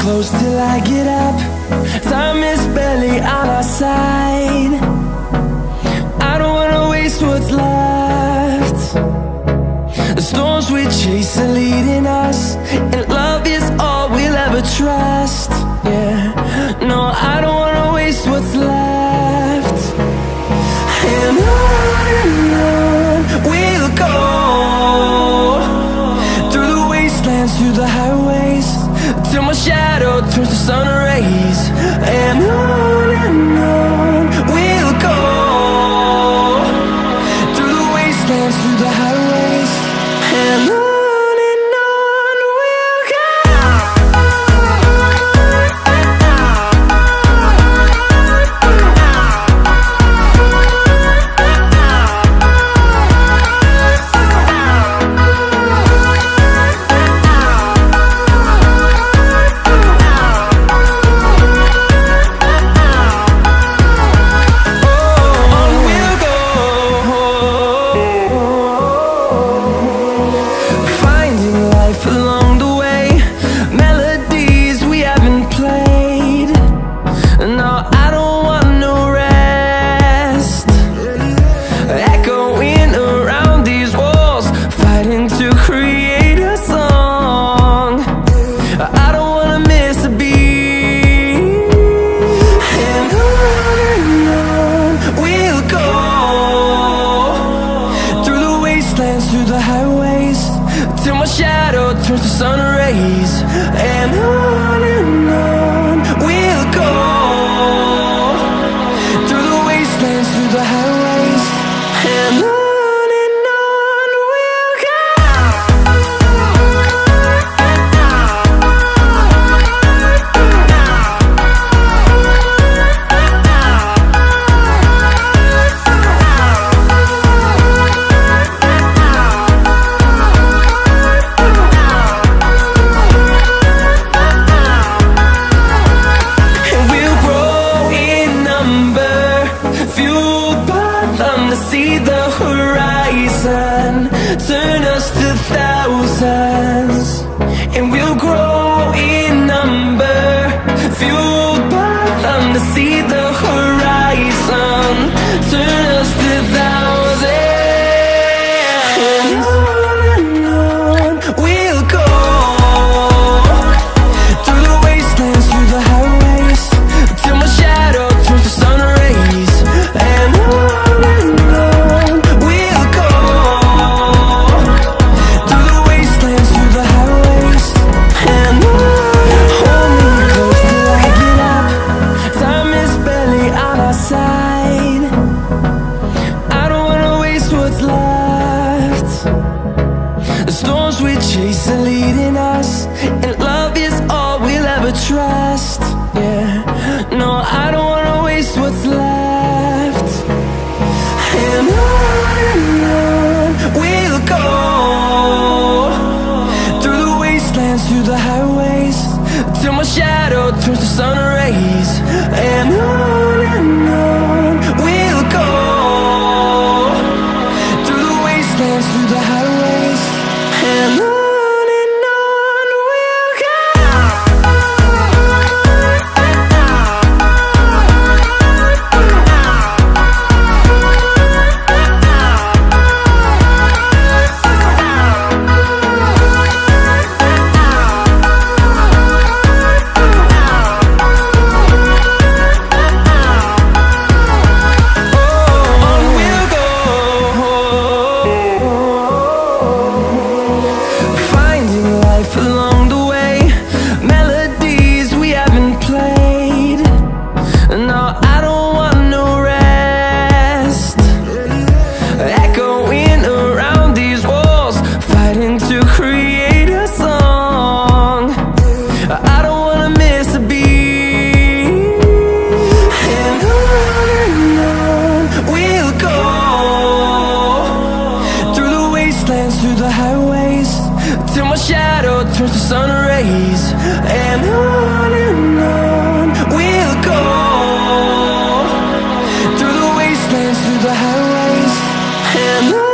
close till I get up. Time is barely on our side. I don't wanna waste what's left. The storms we chase are leading us, and love is all we'll ever trust. Yeah, no, I don't wanna waste what's left. And on we'll go, through the wastelands, through the highways, till my shadow turns to sun rays. And on we'll go, through the wastelands, through the highways, and on we'll go. Along the way, melodies we haven't played. No, I don't want no rest. Echoing around these walls, fighting to create a song. I don't wanna miss a beat. And on we'll go, through the wastelands, through the highways, till my shadow turns to sun rays. And on we'll go, through the wastelands, through the highways, and on we'll go. See the horizon, turn us to thousands, and we'll grow in number, fueled by them. To see the horizon, turn us to thousands, and on we'll go, through the wastelands, through the highways, till my shadow turns to sun rays. And the storms we chase are leading us, and love is all we'll ever trust. Yeah, no, I don't wanna waste what's left. And on we'll go, through the wastelands, through the highways, till my shadow turns to sun rays. And on we'll go, through the wastelands, through the highways, and on we'll go. Along the way, melodies we haven't played. No, I don't want no rest. Echoing around these walls, fighting to create a song. I don't wanna miss a beat. And on we'll go, through the wastelands, through the highways, till my shadow turns to sun rays. And on we'll go, through the wastelands, through the highways, and on.